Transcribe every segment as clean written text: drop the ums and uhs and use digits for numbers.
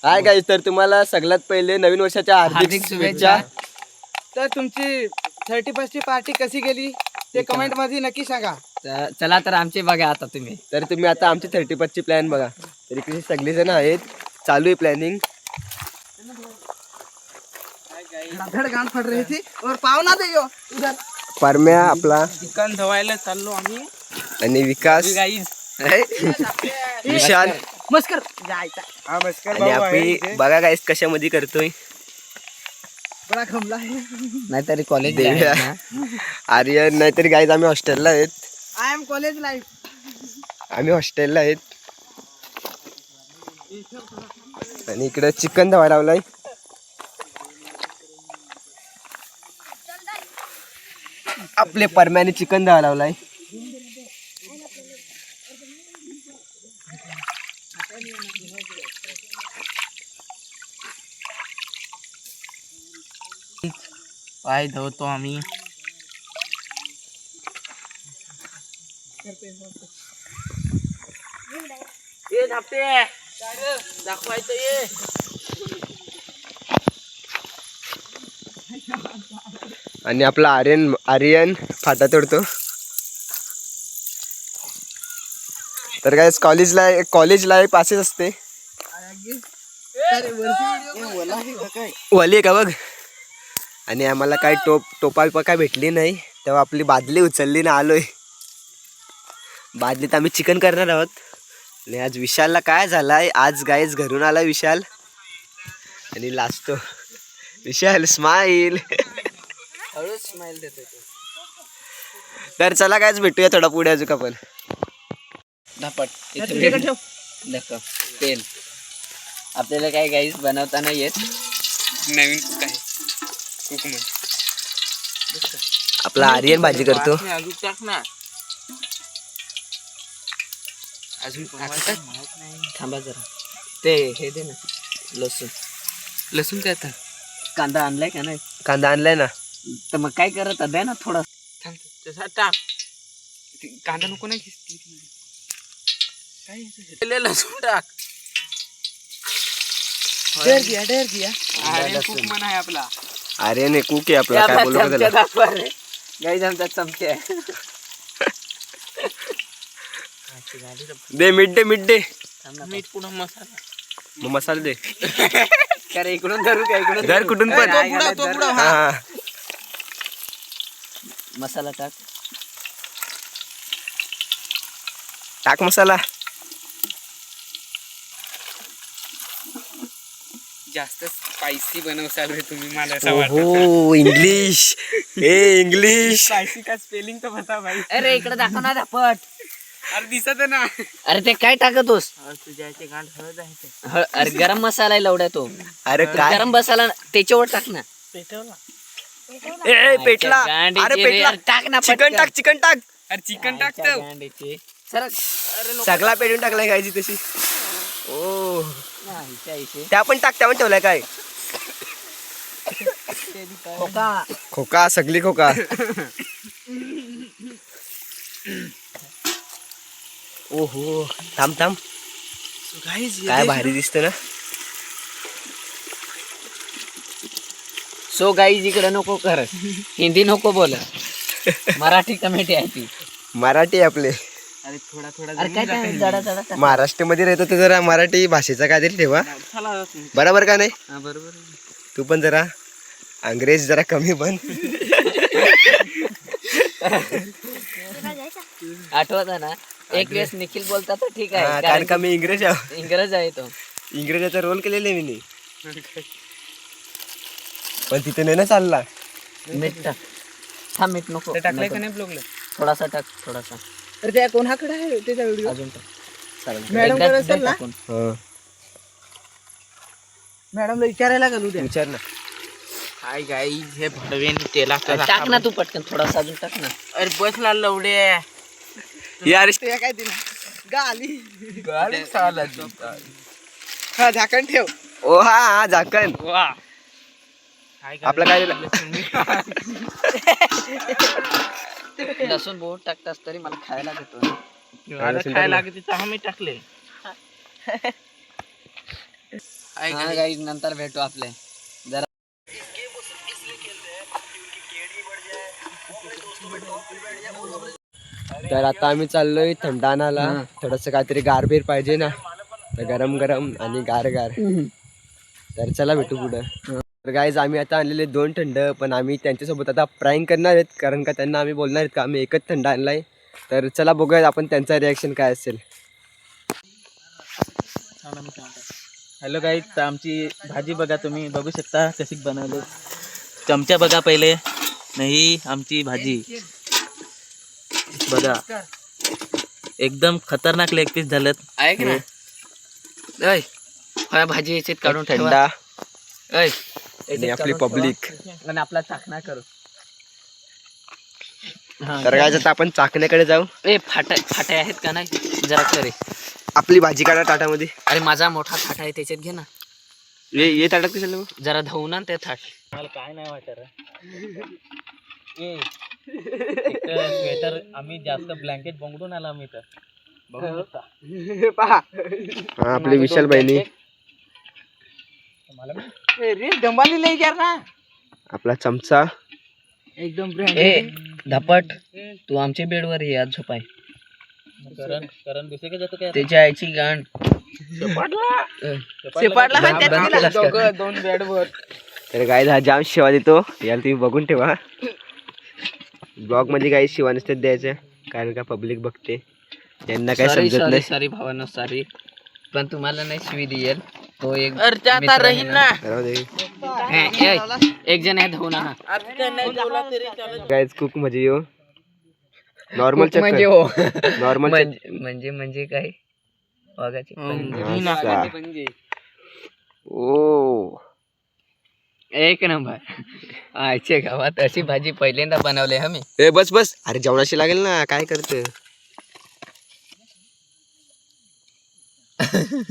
Hi guys, तर तुम्हाला सगळ्यात पहिले नवीन वर्षाच्या हार्दिक शुभेच्छा. तर तुमची 31 ची पार्टी कशी गेली ते कमेंट मध्ये नक्की सांगा. चला तर आमचे बघा आता तुम्ही. तर तुम्ही आता आमची 31 ची प्लॅन बघा. तर इकडे सगळे जण आहेत, चालू आहे प्लॅनिंग. धड गाण फट रही थी और पावना दे यो उधर. परम्या आपला चिकन धवायला चाललो आम्ही. आणि विकास विशाल मस्कर जायचा. हा मस्कर आणि आपण बघा गाईस कशामध्ये करतोय. बडा खमला आहे. नाहीतरी कॉलेज देव्या आर्यन, नाहीतरी गाईज आम्ही हॉस्टेलला आहेत. I am college life. आम्ही हॉस्टेलला आहेत. आणि इकडे चिकन धवायला लावलाय. आपले परम्याने चिकन धवायला लावलाय. पाय धवतो आम्ही. ये धापटे दाखवायचं ये. आणि आपला आर्यन फाटा तोडतो. तर काय कॉलेज लाईफ असेच असते. वाली का बघ. आणि आम्हाला काय टोपा बिपा काय भेटली नाही, तेव्हा आपली बादली उचलली ना आलोय. बादलीत आम्ही चिकन करणार आहोत. आणि आज विशालला काय झालाय, आज गाईज घरून आला विशाल आणि लाजतो. विशाल स्माईल. हळूच स्माइल देतो. तर चला गाईज भेटूया थोडा पुढे अजून आपण. धापट तेल आपल्याला काय गाईस बनवताना येत. नवीन कुक आहे. कुक म्हण. आपला आर्यन भाजी करतो. अजून टाक ना. अजून थांबा जरा. ते हे दे ना, लसूण काय आता. कांदा आणलाय का नाही. कांदा आणलाय ना. तर मग काय करत द्या ना थोडा. थांब तसा टाक. कांदा नको नाही काय लसूण टाक. डेर दिया. अरे कुक मन आहे आपला. आर्यन कुक आहे आपला, काय बोलू का त्याला. गाईस आमचा चमचे आहे. दे मीठ दे. मीठ पुन्हा मसाला. मग मसाला दे. अरे इकडून धरू का इकडून धर कुठून पण. तो बुडा. हा. मसाला टाक मसाला. जास्त स्पायसी बनवसाल रे तुम्ही, मला असं वाटतं. हो इंग्लिश. इंग्लिश. स्पायसी का स्पेलिंग तर बता भाई. अरे इकडे दाखव ना धापट. अरे दिसत आहे ना. अरे ते काय टाकतोस. तुझ्या इथे गांठ हळद आहे ते. अरे गरम मसाला आहे लवड्या तो. अरे काय गरम मसाला त्याच्यावर टाक ना. पेटवला. पेटला. अरे पेटला. टाक ना चिकन टाक. अरे चिकन टाकतो. सगळा पेटून टाकलाय गायची तशी. ओ त्या पण ठेवलाय काय. खोका सगळी खोका. ओहो थांब काय भारी दिसत ना. सो गाईज इकडे नको कर. हिंदी नको बोल. मराठी कमेटी आहे ती. मराठी आपले. अरे थोडा अरे काय जडा महाराष्ट्रामध्ये राहतो तर जरा मराठी भाषेचा काहीतरी ठेवा. बरोबर का नाही. बरोबर. तू पण जरा अंग्रेज जरा कमी बन. आठवत ना एक वेळेस निखिल बोलता तर ठीक आहे, कारण का मी इंग्रज आहे तो. इंग्रजाचा रोल केलेला मी. पण तिथे नाही ना चालला. मीठ टाक. थांब मीठ नको. टाकलंय का नाही ब्लॉगला. थोडासा टाक थोडासा. अरे त्या कोणाकडे आहे त्याचा व्हिडिओ. अजून टाक. मॅडम कडे असेल ना. मॅडमला विचारायला गेलो उद्या. विचार ना. हाय गाईज हे भडवेन तेला टाक ना तू पटकन थोडासा अजून टाक ना. अरे बसला लवडे यार काय दिला. गाली साला. हा झाकण ठेव. ओ हा झाकण. वा आपलं काय दिलं. लसूण बहुत टाकतास तरी मला खायला देतो. खायला लागते चहा मी टाकले. हा गाईज नंतर भेटू आपले जरा. तर आता आम्ही चाललोय थंड आणायला. थोडस काहीतरी गारबीर पाहिजे ना, तर गरम गरम आणि गार गार. तर चला भेटू पुढं. तर गाईज आम्ही आता आणलेले 2 थंड, पण आम्ही त्यांच्यासोबत आता फ्राईंग करणार आहेत, कारण का त्यांना आम्ही बोलणार आहेत का आम्ही एकच थंड आणलाय. तर चला बघूयात आपण त्यांचा रिॲक्शन काय असेल. हॅलो गाईज, तर आमची भाजी बघा, तुम्ही बघू शकता कशी बनवली. चमचा बघा पहिले. नाही, आमची भाजी बघा, एकदम खतरनाक लेग पीस झालेत. ऐक ना, ऐ फळा भाजी याच्यात काढून ठेवा. थंडा ऐ आणि आपली पब्लिक. आणि आपला चाकणा करू. तर काय आता आपण चाकण्याकडे जाऊ. ए फाटे आहेत का नाही जरा करे. आपली भाजी काढा ताटामध्ये. अरे माझा मोठा थाट आहे त्याच्यात घे ना. ये ताटात कशाला मग? जरा धुवू ना ते थाट. मला काय नाही वाटत स्वेटर आम्ही जास्त ब्लँकेट बंगडून आला आम्ही तर बघू शकता. हा, आपली विशाल बहिणी. डंबाली लई यार ना. आपला चमचा. एकदम ए धपट, तू आमच्या बेडवर ये आज झोपाय. करण दुसरीकडे जातो काय? त्याच्या आईची गाण दोन बेडवर. तर गाईज हा जाम शिवा देतो, याला तुम्ही बघून ठेवा. ब्लॉग मध्ये काही शिवा नसतात द्यायच्या, कारण का पब्लिक बघते, त्यांना काय समजत नाही. सॉरी भावानो सॉरी, पण तुम्हाला नाही शिवी देईल तो एक राहू दे. एक जण आहे धावून हा. गाईज कुक म्हणजे यो नॉर्मल म्हणजे हो नॉर्मल म्हणजे काय वाघाची ओ एक नंबर. आजच्या गावात अशी भाजी पहिल्यांदा बनवली आम्ही. ए बस बस, अरे जेवणाशी लागेल ना, काय करते.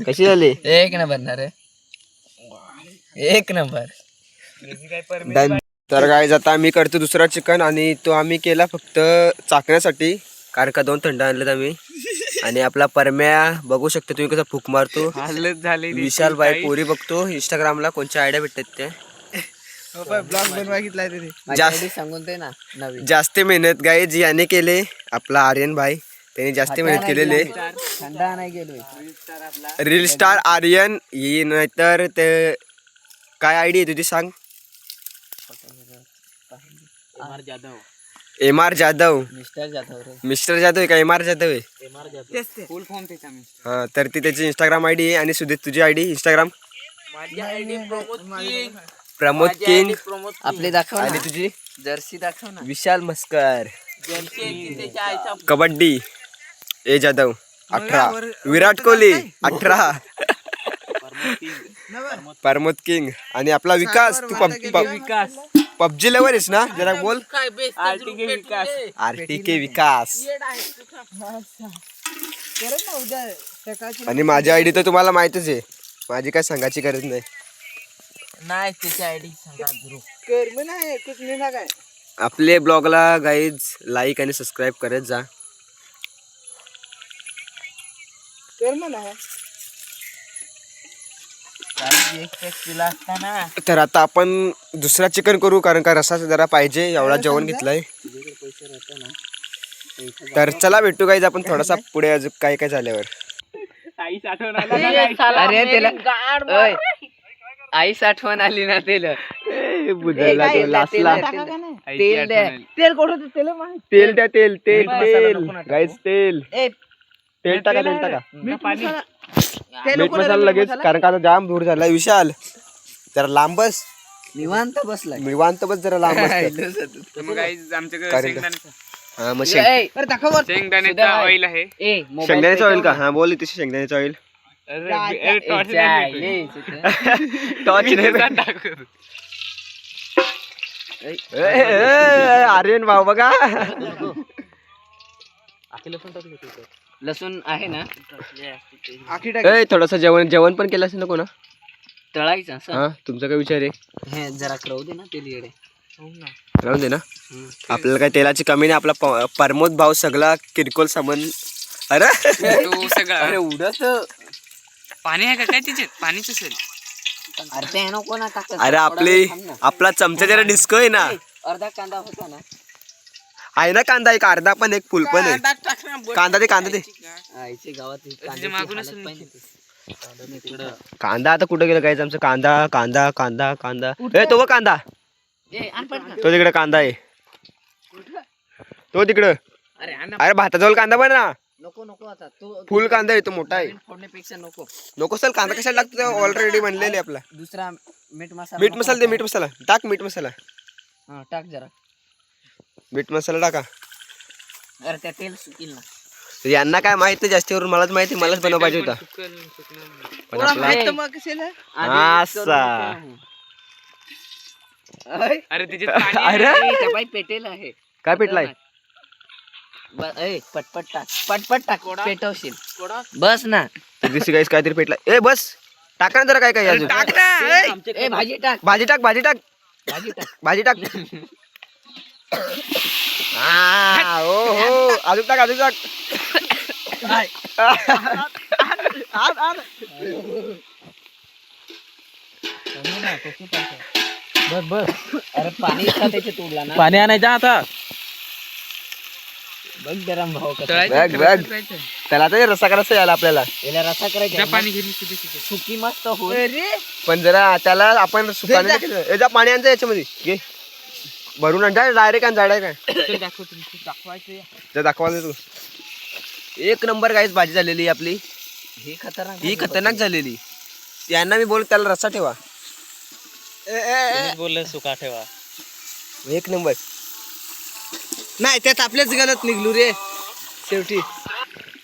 कशी झाली? एक नंबर ना रे, एक नंबर. डन. तर गाईज आता मी करतो दुसरा चिकन, आणि तो आम्ही केला फक्त चाकण्यासाठी, कारण का 2 थंड आणलेत आम्ही. आणि आपला परम्या बघू शकता तुम्ही कसा फूक मारतो. विशाल बाई पोरी बघतो इंस्टाग्रामला, कोणच्या आयडिया भेटतात ते. ब्लॉग बनवायला जास्त सांगून ते ना नवीन जास्त मेहनत गाईज याने केले. आपला आर्यन भाई त्याने जास्त मेहनत केलेले. थंडा नाही गेलोय. रील स्टार आर्यन ही, नाहीतर ते काय आयडी आहे तुझी सांग. MR जाधव. मिस्टर जाधव आहे का MR जाधव आहे? फुल फॉर्म त्याचा हा, तर ती त्याची इंस्टाग्राम आयडी आहे. आणि सुधीर तुझी आयडी इंस्टाग्राम? प्रमोद किंग. आपली दाखव आणि ना, तुझी? जर्सी दाखव ना. विशाल मस्कर. कबड्डी ए जाधव 18. विराट कोहली 18. प्रमोद किंग. आणि आपला विकास. तू पबजी लेवर आहेस ना, जरा बोल. RTK विकास. आणि माझी आयडी तर तुम्हाला माहितच आहे, माझी काय सांगायची गरज नाही. आपले ब्लॉगला गाईज लाईक आणि सबस्क्राईब करत जा. तर आता आपण दुसरा चिकन करू, कारण का रसा जरा पाहिजे, एवढा जेवण घेतलाय. तर चला भेटू गाईज आपण थोडासा पुढे, अजून काय काय झाल्यावर. अरे त्याला आईस आठवण आली ना त्याला. बुजवला तो लासला. तेल द्या. तेल द्या, तेल तेल तेल गाईज, तेल तेल टाका, तेल टाका. मीठ मसाला लगेच, कारण का आता जाम दूर झालाय. विशाल जरा लांब बस. निवांत बसलाय. निवांत बस, जरा लांब बस. हा मग शेंगदाण्याचा ऑइल आहे. शेंगदाण्याचं ऑइल का? हा बोल तिथे शेंगदाण्याचं ऑइल. टॉर्च आर्यन भाऊ बघा. लसूण आहे ना, थोडस जेवण पण केलं असेल ना कोणा. तळायचं असं. हा, तुमचा काय विचार आहे? हे जरा करू दे ना तेल येडे. राहून दे ना, आपल्याला काय तेलाची कमी नाही. आपला प्रमोद भाऊ सगळा किरकोळ सामान. अरे सगळं. अरे उडत पाणी आहे का काय तिच्यात? पाणीच असेल. अरे ते नको ना टाकत. अरे आपला चमचा जरा डिस्को आहे ना. अर्धा कांदा होता ना. आहे ना कांदा, एक अर्धा पण एक फुल पण आहे. कांदा दे आईचे गावात कांदा आता कुठं गेला काय आमचं. कांदा कांदा कांदा कांदा ए तो बघ कांदा, तो तिकडे कांदा आहे, तो तिकडं. अरे भाताजवळ कांदा पण ना. नको नको आता तो फुल कांदा आहे, तो मोठा आहे. फोडण्यापेक्षा नको. नको सर, कांदा कशाला लागतो, ऑलरेडी बनलेले आपला. दुसरा मीठ मसाला. मीठ मसाला दे, मीठ मसाला टाक, मीठ मसाला टाक जरा. मीठ मसाला टाका. अरे त्या तेल सुकील ना. यांना काय माहित नाही जास्त करून, मलाच माहिती, मलाच बनवा पाहिजे होता. पण आपला असा. अरे तिचे पेटेल आहे. काय पेटलाय? पटपट टाक पेटवशील. बस ना. दिवशी काहीच काहीतरी पेटला. ए बस टाका ना जरा, काय काय अजून. भाजी टाक. भाजी टाक, भाजी टाक, भाजी टाक. हो हो, अजून टाक, अजून टाक. बस. अरे पाणी त्याचे तोडला ना. पाणी आणायचं आता. बघ गरम भाऊ बघ बघ, त्याला तर रस्सा करायचा यायला आपल्याला. याला रस्सा करायचा. पाणी घेतली सुकी मस्त होईल. पण जरा त्याला आपण सुकाने जा, पाणी आणजा याच्यामध्ये घे, भरून आण डायरेक्ट आण, जाडाय काय दाखवायला तू. एक नंबर काहीच भाजी झालेली आपली. ही खतरनाक झालेली. यांना मी बोल त्याला रस्सा ठेवा. बोलले सुका ठेवा. एक नंबर. नाही त्यात आपल्याच गलत निघलो रे शेवटी.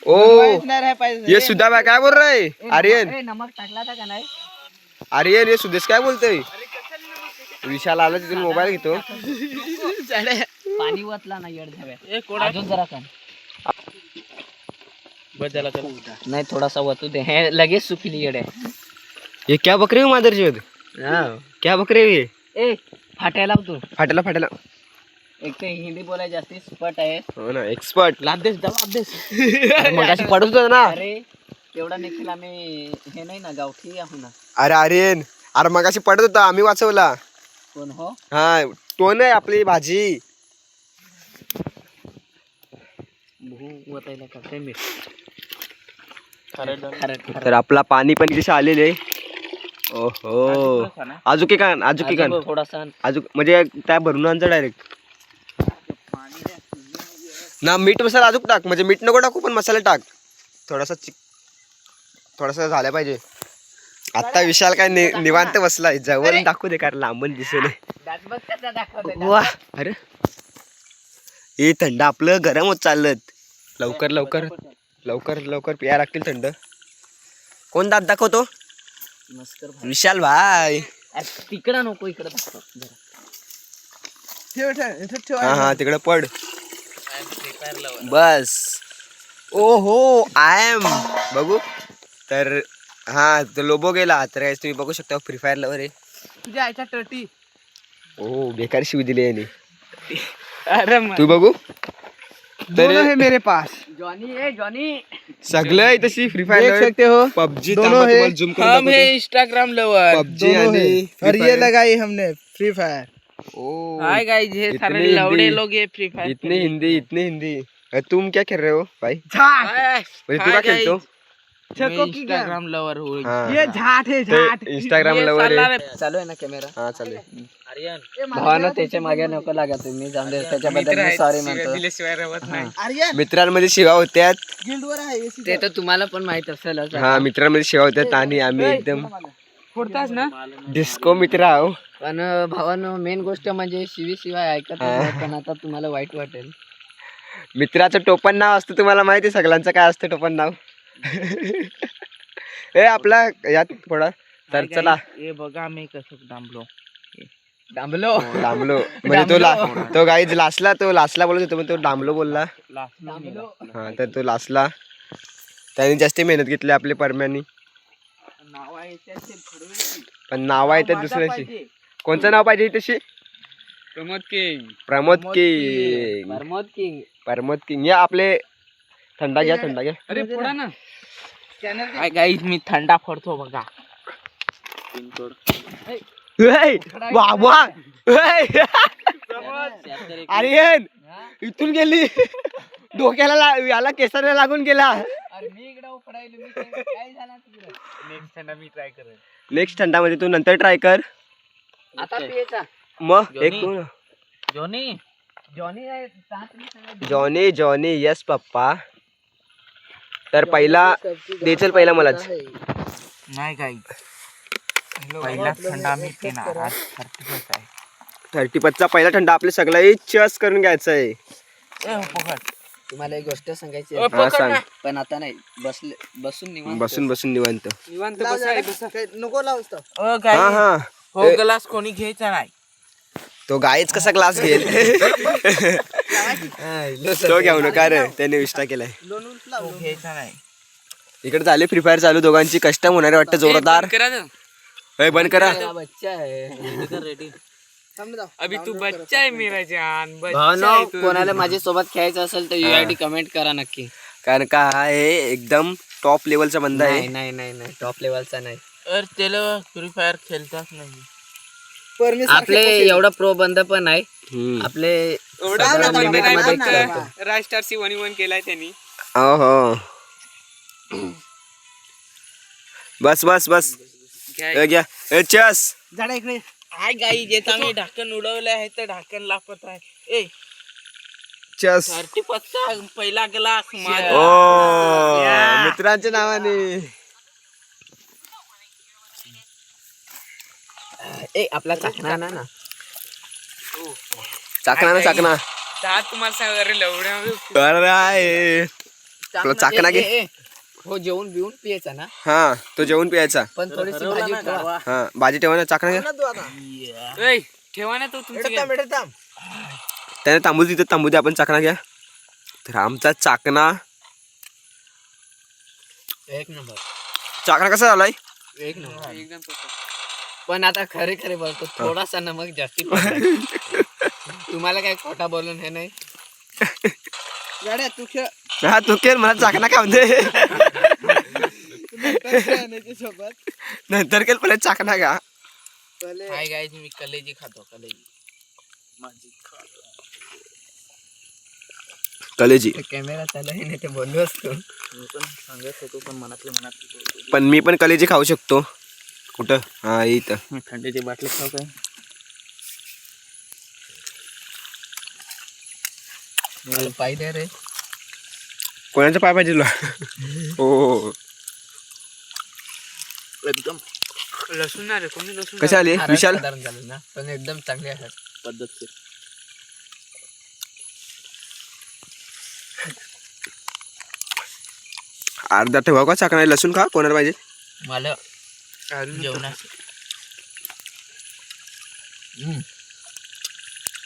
ओ नाही राहाय पाहिजे. ये सुद्धा बाय काय बोल रहा आर्यन. नमक टाकला था का नाही? आर्यन ये सुदेश काय बोलतोय. विशाल आला तिथून मोबाईल घेतो. पाणी वतला ना येड झाव्या. अजून जरा कम. बस झाला चला. नाही थोडासा वतू दे. हे लगेच सुकली येड आहे. ये क्या बकरे हो मादर चोद, क्या बकरे हो ये. ए फाटायला तू. फाटला फाटला. एक तर हिंदी बोलायला जास्ती एक्सपर्ट आहे. हो ना, एक्सपर्ट. लादेश लादेश. मग अशी पडत होता ना. अरे तेवढा देखील आम्ही हे नाही ना, गावठी आहो ना. अरे आर्यन, अरे मग अशी पडत होता, आम्ही वाचवला. कोण हो? हा तो नाही, आपली भाजी. वतायला का मीठ. तर आपला पाणी पण दिशा आलेले. ओहो, अजून कान थोडासा अजून म्हणजे त्या भरून आणजा डायरेक्ट ना. मीठ मसाला अजून टाक, म्हणजे मीठ नको टाकू पण मसाला टाक थोडासा झाला पाहिजे. आता विशाल काय निवांत बसलाय. जवळ दाखवू दे, कारण लांबून दिसेल. वा, अरे हे थंड आपलं गरम होत चाललं. लवकर लवकर लवकर लवकर प्यायला लागतील थंड. कोण दात दाखवतो? विशाल भाई. तिकडं नको, इकडं दाखव जरा. हा तिकडे पड. बस. ओ हो, आय एम बघू तर. हा तो लोबो गेला. तर तुम्ही बघू शकता फ्री फायर लवर आहे. तुझ्या आईच्या टटी. ओ बेकार शिव दिली याने. अरे तू बघू तर है मेरे पास. जॉनी सगळं तशी फ्री फायर देख सकते हो. पबजी दोनों है. हम है इंस्टाग्राम लवर. पबजी आणि और ये लगाई हमने फ्री फायर. ओ हाय गाइस, ये सारे लवड़े लोग ये फ्री फायर. इतने हिंदी. तुम क्या खेल रहे हो भाई? म्हणजे तू क्या खेलतो? इंस्टाग्राम लवर हो. हाँ. ये झाट है, झाट. इंस्टाग्राम लवर आहे. चालू आहे ना कॅमेरा? हा चालू आहे. भावानं त्याच्या मागे नको लागा तुम्ही. जाऊन दे, त्याच्याबद्दल मी सॉरी म्हणतो. मित्रांमध्ये शिवा होत्यात. गिल्डवर आहे AC. ते तर तुम्हाला पण माहित असेलच. हा मित्रांमध्ये शिवा होत्यात आणि आम्ही एकदम फोडतास ना. डिस्को मित्र आहो. पण भावानं मेन गोष्ट म्हणजे शिवाय ऐकत नाही. पण आता तुम्हाला वाईट वाटेल. मित्राचं टोपण नाव असतं, तुम्हाला माहिती आहे सगळ्यांचं काय असतं टोपण नाव. ए आपला यात थोडा तर चला. हे बघा मी कसं दांबलो. डांबलो म्हणजे तो गाईज लासला बोलत होतो, पण तो डांबलो बोलला. हा तर तो लासला. त्याने जास्त मेहनत घेतली आपल्या परम्यानी. पण नाव आहे त्या दुसऱ्याची. कोणचं नाव पाहिजे तशी? प्रमोद किंग. या आपले थंडा घ्या. अरे फोडा ना. गाईस मी थंडा फोडतो बघा. पिनकोड बाबा आर्यन इथून गेली डोक्याला याला केसाला लागून गेला. नेक्स्ट थंडामध्ये तू नंतर ट्राय कर. आता पियचा मग एक तू जॉनी जॉनी जॉनी यस पप्पा. तर पहिला देचल पहिला मलाच. नाही काही पहिला थंडा मी पिणार आज 30 आहे. 35चा पहिला थंडा आपल्या सगळ्याही चस करून घ्यायचा आहे. तुम्हाला एक गोष्ट सांगायची हा सांग. पण आता नाही बसून निवांत बसून बसून निवांत. नको लावतो हा हा हो ग्लास कोणी घ्यायचा नाही. तो गायच कसा ग्लास घेईल तो घेऊ नका रे त्याने विष्टा केलाय. घ्यायचा नाही. इकडे झाले फ्री फायर चालू दोघांची. कस्टम होणारे वाटतं जोरदार. ए, बंद करा. बच्चा आहे रेडी. अभी तू बच्चा आहे मेरा जान. भावनो कोणाला माझ्या सोबत खेळायचं असेल तर UID कमेंट करा नक्की. कारण का हा हे एकदम टॉप लेवलचा बंदा आहे. नाही नाही नाही टॉप लेवलचा नाही. त्याला फ्री फायर खेळतात नाही. आपले एवढा प्रो बंद पण नाही. आपले राजस्टार C1 केलाय त्यांनी. हो बस बस बस घ्या चस. झाडा इकडे हाय गाई जे आम्ही ढाकण उडवले आहे तर ढाकण लापत आहे. ए चस 35चा पहिला ग्लास ओ मित्रांच्या नावाने. ए आपला चाकणा ना चाकणा चाकणा तुम्हाला सांगा लवड्या अरे आपला चाकणा घे. हो जेवून बिवून पियाचा ना. हा तो जेवून प्यायचा. पण थोडीशी भाजी ठेवा. हा भाजी ठेवा ना. चाकणा घ्या. ठेवा ना तो तुमच्या त्याने तांबू तिथं तांबू दे. आपण चाकणा घ्या. तर आमचा चाकणा एक नंबर. चाकणा कसा झालाय. एक नंबर एकदम. पण आता खरे खरे बोलतो थोडासा नमक जास्ती पडलाय. तुम्हाला काय खोटा बोलून हे नाही. गाड्या तू खेळ. हा तू केल मला चाकणा खाऊन दे. सोबत नंतर केल पहिले चाकणा घ्या. हाय गाईज मी कलेजी खातो. कलेजी कॅमेरा चालू आहे नाही ते बोललो असतो. मी पण सांगत होतो पण मनात पण मी पण कलेजी खाऊ शकतो. कुठं हा इथं थंडीची बाटली खाऊ काय. पाय दे रे. कोणाचा पाय पाहिजे तुला. हो एकदम लसूण ना रे कोणी लसूण. कसे आले विशाल. साधारण झालं ना पण एकदम चांगले आहेत. पद्धतशीर. अर्धा ठेवा का चाकणा. लसूण खा कोणाला पाहिजे. मला जेवणा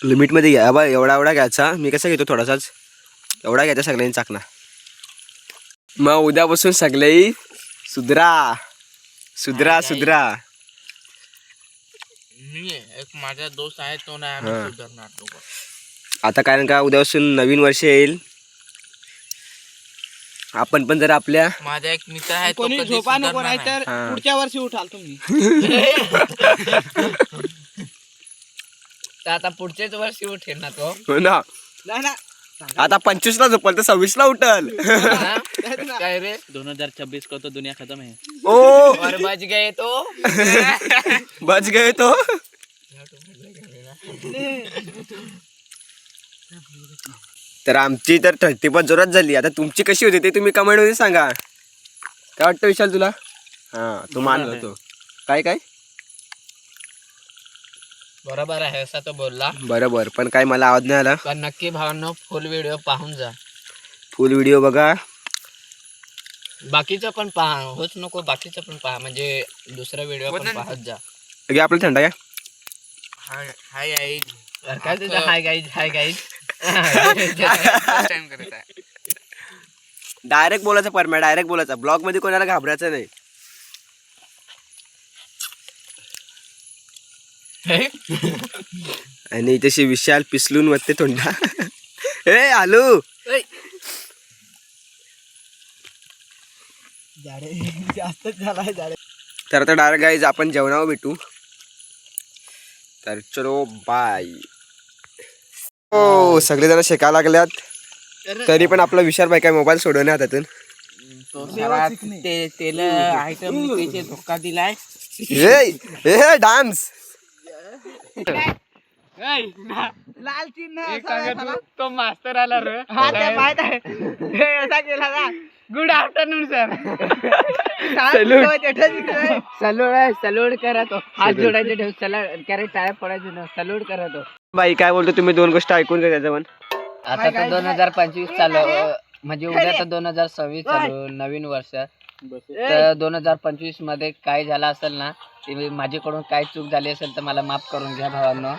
लिमिट मध्ये घ्या. बा एवढा एवढा घ्यायचा. मी कसा घेतो थोडासाच. एवढा घ्यायचा सगळ्यांनी चाकणा. मग उद्यापासून सगळे सुधरा सुधरा सुधरा. एक माझा दोस्त आहे तो नाही आम्ही सुधारणार दोघं. आता कारण का उद्यापासून नवीन वर्ष येईल. आपण पण जर आपल्या माझा एक मित्र आहे तो कधी झोपा नको नाही तर पुढच्या वर्षी उठाल तुम्ही. तर आता पुढच्याच वर्षी उठेल ना तो. हो ना. आता 25ला झोपल तर 26ला उठल. काय रे 2026 को तो दुनिया खत्म है. ओ और बच गए तो. बच गए तो. तर आमची तर 30 जोरात झाली. आता तुमची कशी होती ते तुम्ही कमेंट मध्ये सांगा. काय वाटतं विशाल तुला. हा तू मानला तो काय काय बरोबर आहे असा तो बोलला. बरोबर. पण काय मला आवाज नाही आला. पण नक्की भावांनो फुल व्हिडिओ पाहून जा. फुल व्हिडिओ बघा. बाकीचं पण पहा. होच नको बाकीचं पण पहा म्हणजे दुसरा व्हिडिओ पण पाहत जा. घे आपला थंडा घ्या. Hi guys. काय तुझं hi guys hi guys. Direct बोलायचा परम्या. डायरेक्ट बोलायचा. ब्लॉग मध्ये कोणाला घाबरायचं नाही. आणि तशी विशाल पिसलून वरते तोंडा. ए आलू जास्त झालाय. तर आता डायरेक्ट गाईज आपण जेवणावर भेटू. तर चलो बाय. हो सगळेजण शेकायला लागल्यात तरी पण आपला विशाल बाई काय मोबाईल सोडवण्या हातातून. तेल आयटम त्याचे धोका दिलाय. हे डान्स लाल चिन्ह तो मास्तर आला रे. माहित आहे असा केला का. Good afternoon sir. सलूड करा तो. हात जोडायचे ठेव. कॅरेट टाळ्या पडायचे ना. सलूड करा तो. बाई काय बोलतो तुम्ही 2 गोष्ट ऐकून घ्या त्याचं पण. आता तर 2025 चालू म्हणजे उद्या तर 2026 चालू नवीन वर्ष. तर 2025 मध्ये काय झालं असेल ना ते माझ्याकडून काय चूक झाली असेल तर मला माफ करून घ्या भावांनो.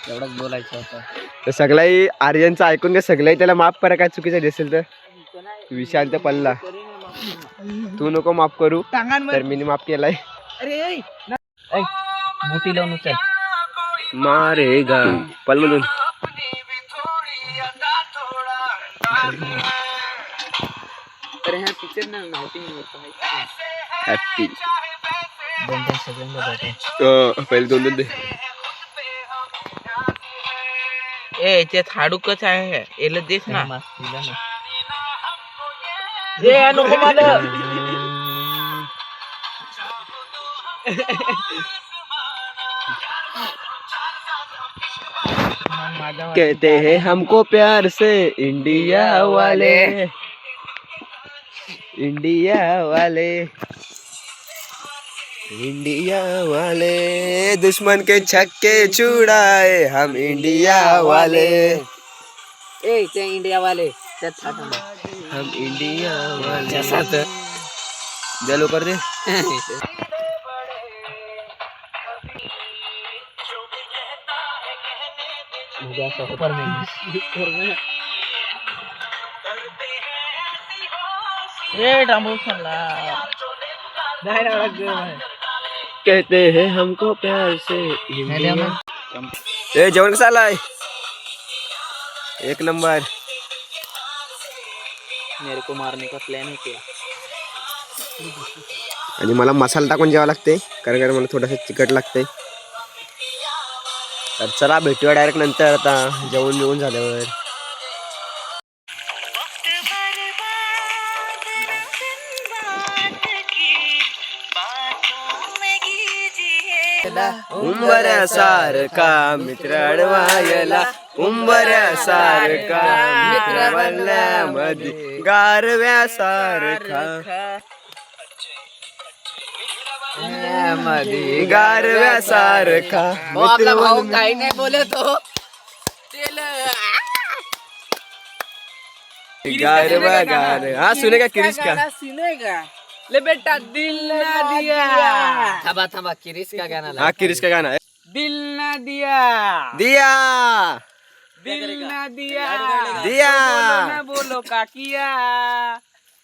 एवढंच बोलायचं होतं. तर सगळ्याही आर्यनचं ऐकून घ्या. सगळ्याही त्याला माफ करा काय चुकीचं दिसेल तर. विशाल तर पल्ला तू नको माफ करू तर मी माफ केलाय. मोठी लावून उचल. मारेगा पल मधून. तर ह्या पिक्चर ना माहिती हॅपी सगळ्यांना पहिले 2 दे. याच्यात हाडूकच आहे याला देस ना. नको मला. कहते हैं हमको प्यार से इंडिया वाले. इंडिया वाले इंडिया वाले दुश्मन के छक्के छुड़ाए हम इंडिया वाले. ते इंडिया वाले हम इंडिया वाले. द्या लवकर दे. कहते हैं हमको प्यार से ए जेवण कसं आलाय. 1 नंबर. मेरे को मारने का प्लान है क्या. आणि मला मसाला टाकून जेवावं लागते कारण मला थोडंसं तिखट लागते. तर चला भेटूया डायरेक्ट नंतर आता जेवण बिवून झाल्यावर. उंबऱ्यासारखा मित्र अडवायला. उंबऱ्यासारखा मित्र वल्ल्यामध्ये गारव्यासारखा. गारव्यासारखा आपला भाऊ काही नाही बोलत हो. गारवा गार. हा सुने का किरीश का. ले बेटा दिल ना दिया. थांबा किरीस का गाना. हा किरीश का गाना है. दिल ना दिया. दिया दिल ना दिया. दिया ना बोलो का किया.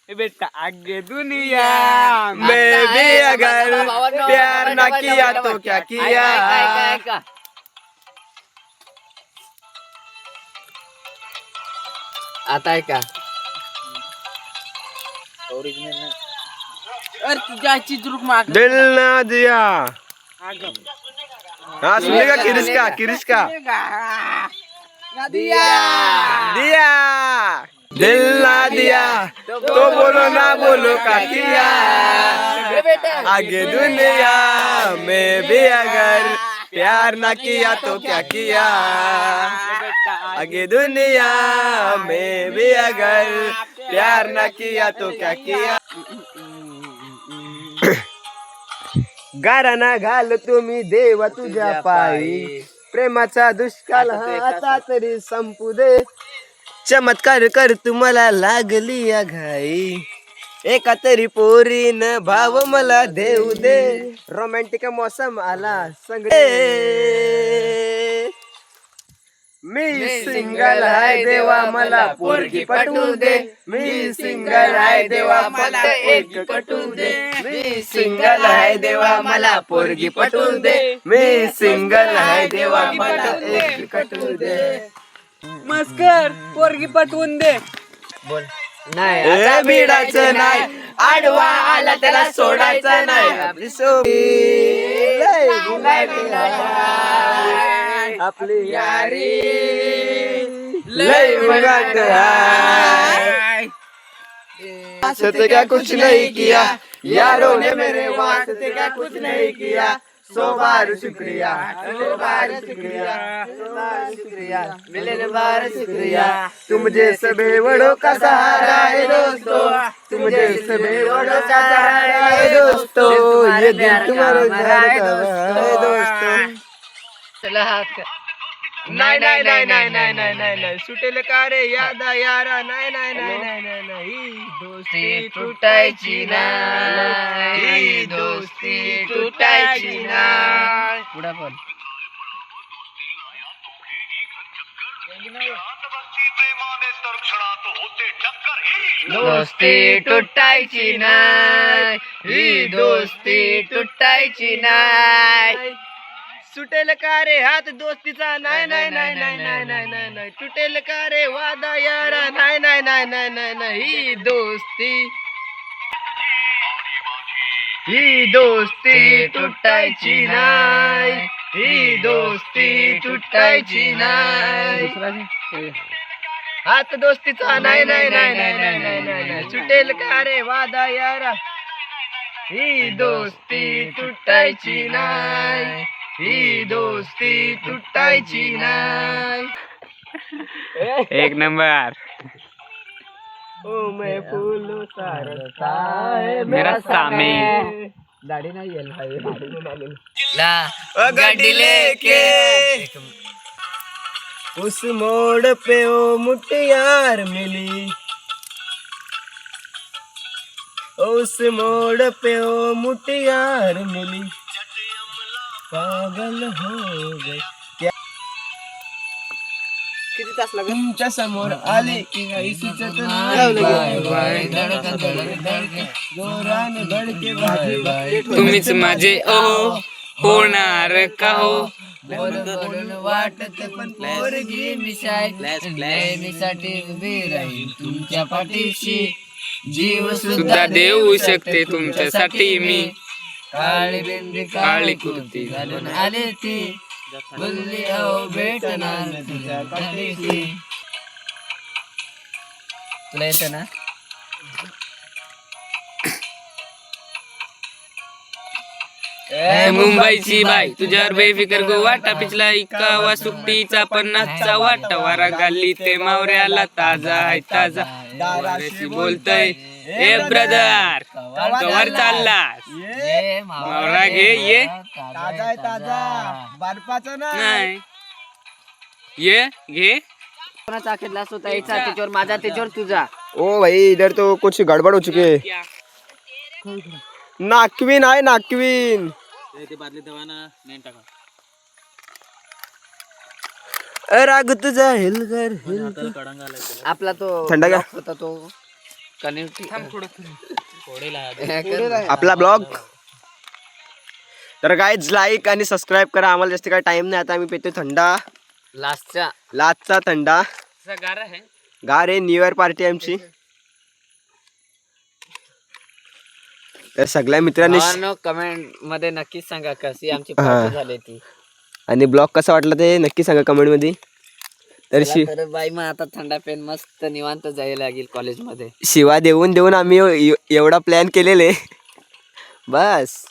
बेटा आगे दुनिया मैं भी अगर प्यार ना किया तो क्या किया. आता आहे का. दिल ना दिया. हाँ सुनेगा किरिश का दिया दिया. दिल ना दिया तो बोलो ना बोलो का किया. आगे दुनिया में भी अगर प्यार ना किया तो क्या किया. आगे दुनिया में भी अगर प्यार ना किया तो क्या किया. गाराना घाल तुम्ही देवा तुझ्या पायी. प्रेमाचा दुष्काळ हा आता तरी संपू दे. चमत्कार कर तुम्हाला लागली या घाई. एका तरी पोरीन भाव मला देऊ दे. रोमॅन्टिक मौसम आला संगडे. मी सिंगल आहे देवा मला पोरगी पटवू दे. मी सिंगल आहे देवा मला एक पटवू दे. मी सिंगल आहे देवा मला पोरगी पटवू दे. मी सिंगल आहे देवा मला एक पटवू दे. मस्कर पोरगी पटवून दे. बोल नाही ए भिडाचं नाही, आडवा आला त्याला सोडायचं नाही. आपली सोबी लय गुलाबी आहे. आपली यारी लय मुगाट आहे. वास्ते क्या कुछ नहीं किया यारों ने मेरे वास्ते क्या कुछ नहीं किया. सो बार शुक्रिया, सो बार शुक्रिया, सो बार शुक्रिया, मिलन बार शुक्रिया. तुम जैसे बेवड़ों का सहारा है दोस्तों, तुम जैसे बेवड़ों का सहारा है दोस्तों. ये दिल तुम्हारे घर का है दोस्तों. चला हात कर. नाही नाही नाही नाही नाही नाही नाही नाही सुटेल का रे यादा यारा. नाही नाही नाही नाही नाही नाही दोस्ती तुटायची नाही, दोस्ती तुटायची नाही. पुढे पण दोस्ती तुटायची नाही, ही दोस्ती तुटायची नाही. सुटेल का रे हात दोस्तीचा. नाही नाही नाही नाही नाही नाही नाही नाही तुटेल का रे वादा यारा. नाही नाही नाही नाही नाही नाही ही दोस्ती, ही दोस्ती तुटायची नाही, ही दोस्ती तुटायची नाही. हात दोस्तीचा. नाही नाही नाही नाही नाही नाही नाही नाही सुटेल का रे वादा यारा. ही दोस्ती तुटायची नाही, ही दोस्ती तुटायची नाही. एक नंबर. ओ मैं फूल सारता है मेरा सामी. दाढ़ी नहीं है भाई, दाढ़ी में ना ले. ला गाड़ी लेके उस मोड़ पे ओ मुटियार मिली. उस मोड़ पे ओ मुटियार मिली. पागल हो गए. किती तास लागला तुमच्या समोर आली की काही सुचत नाही. जोराने धडके भाजी. तुम्हीच माझे ओ होणार का हो. बोलून वाटत पण पोरगी मिसाय नेहमीसाठी उभी राहील तुमच्या पाठीशी. जीव सुद्धा देऊ शकते तुमच्यासाठी मी. काळी बेंडी काळी कुर्ती घालून आले ती. बोलली अहो भेटणार तुझ्या पाठीशी. तुला येतं ना. मुंबईची बाई तुझ्यावर बेफिकर गो वाटा. पिचला इकावा सुट्टीचा 50चा वाटा. वारा गाली ते मावऱ्याला ताजा आहे ताजा. दाराशी बोलतय ए ब्रदर कवर चाललास. मावरा घे ये. ताजा आहे ताजा, बर्फाचा नाही ये घे. कोणाचा अखेरला होता याचा त्याच्यावर माझा त्याच्यावर तुझा. ओ भाई इधर तो कुछ गड़बड़ हो चुकी है. नाकवीन आहे नाकवीन. राग तुझा हिलकर आपला तो थंडा का होता तो कनेक्ट. आपला ब्लॉग. तर गाईज लाईक आणि सबस्क्राईब करा. आम्हाला जास्त काय टाइम नाही. आता आम्ही पितो थंडा. लास्टचा थंडा गार आहे. न्यू इयर पार्टी आमची. तर सगळ्या मित्रांनी कमेंट मध्ये नक्कीच सांगा कशी आमची पार्टी झाली ती. आणि ब्लॉग कसा वाटला ते नक्की सांगा कमेंट मध्ये. तर बाई मग आता थंडा पेन मस्त निवांत जायला लागेल कॉलेज मध्ये. शिवा देऊन देऊन आम्ही एवढा प्लॅन केलेले बस.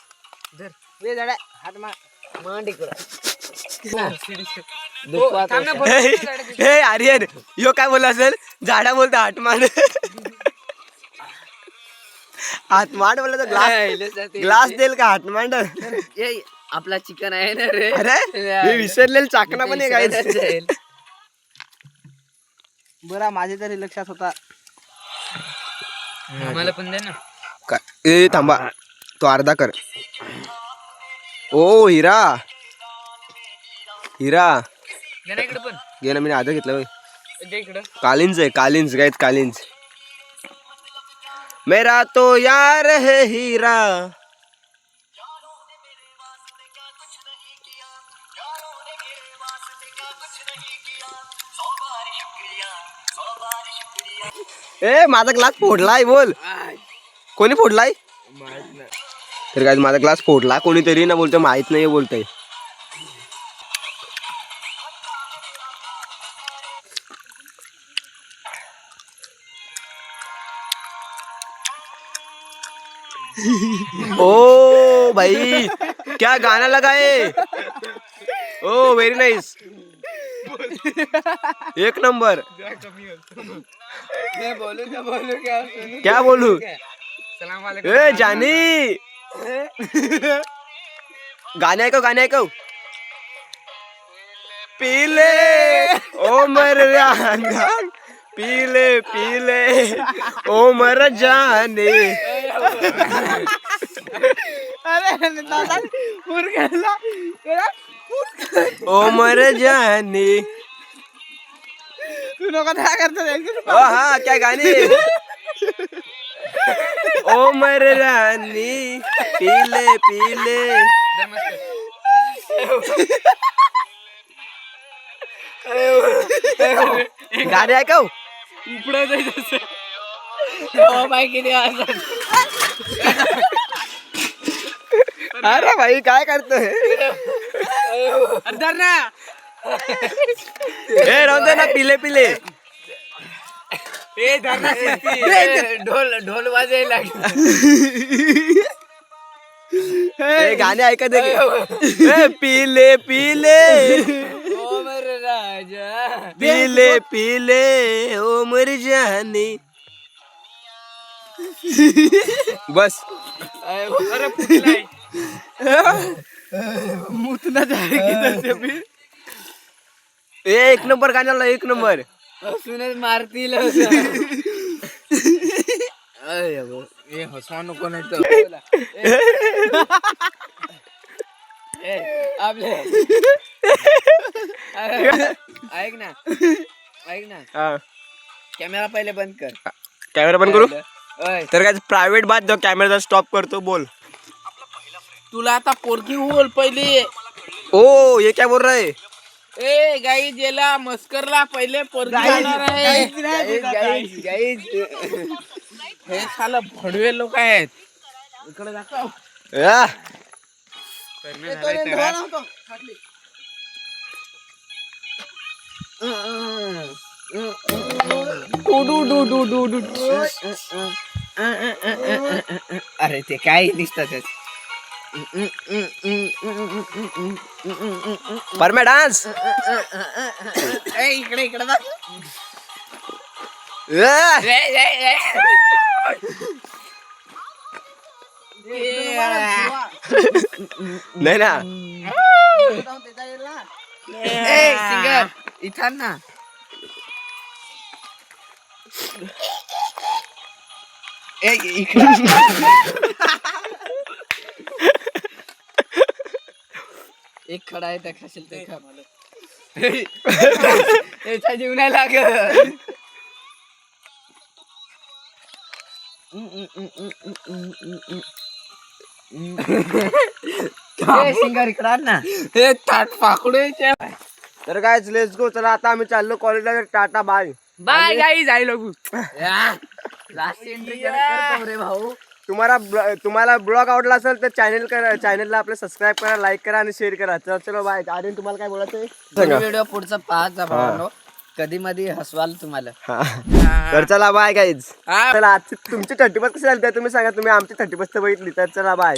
हे आर्यन यो काय बोला असेल. झाडा बोलतो हाटमाड. हातमाड बोलला तर ग्लास देईल का हातमांड. आपला चिकन आहे ना रे. अरे मी विसरलेलं चाकणा पण आहे. बरा माझे तरी लक्षात होता. मला पण दे ना. ए थांबा तो अर्धा कर. ओ हिरा हिरा इकडे पण घे ना. मी आधा घेतलं. इकडं कालिंज आहे कालिंज गायत कालिंज. मेरा तो यार है हीरा. ए माझा ग्लास फोडलाय, बोल कोणी फोडलाय? तर काय माझा ग्लास फोडला कोणीतरी ना, बोलतोय माहित नाही बोलतोय. ओ भाई क्या गाना लगा है. ओ व्हेरी नाइस, एक नंबर. क्या बोलू? ए जानी गाणे ऐकव. पीले ओ मर जान, पीले ओ मर जाने. ओ मर जाने. तू नको काय करतो. हा क्या गाणे. ओ मर रानी पीले. गाणे ऐकव. अरे भाई काय करतोय? ए राहू दे ना, पिले. ढोल वाजायला ए गाणे ऐका दे. ए पीले ओ मेरे राजा. पीले ओ मर जाने. बस. एक नंबर गाण्याला, एक नंबर. सुनत मारतील. हसवा नको नाही तर आपले. ऐक ना हा. कॅमेरा पहिले बंद कर. कॅमेरा बंद करू. ओय, तर काय प्रायव्हेट बात जो कॅमेरा स्टॉप करतो, बोल. तुला आता पोरगी होल पहिले. ओ ये क्या बोल रहा है? ए गाई जेला मस्करला पहिले पोरगी होणार आहे. हे साला भडवे लोक आहेत. इकडे दाखव. आ, अरे ते काय दिसतात. परम्या डान्स. इकडे बघ. नाही ना. सिंगर इथं ना. एक खडा आहे त्या खाशील ते खा. याचा जीव नाही लागत. सिंगर इकडे ना. हे ताट पाकडू. तर काय लेट्स गो. चला आता आम्ही चाललो कॉलेजला. Tata bye. Bye guys. आई लोगू. लास्ट एंट्री करतो रे भाऊ. तुम्हाला ब्लॉग आवडला असेल तर चॅनलला आपलं सबस्क्राईब करा, लाईक करा आणि शेअर करा. चलो बाय. आर्यन तुम्हाला काय बोलायचं? व्हिडिओ पुढचा पाहायचा भावांनो. कधी मध्ये हसवाल तुम्हाला. तर चला बाय गाईज. चला आज तुमची 30 कशी झाली तुम्ही सांगा. तुम्ही आमची 30 बघितली तर चला बाय.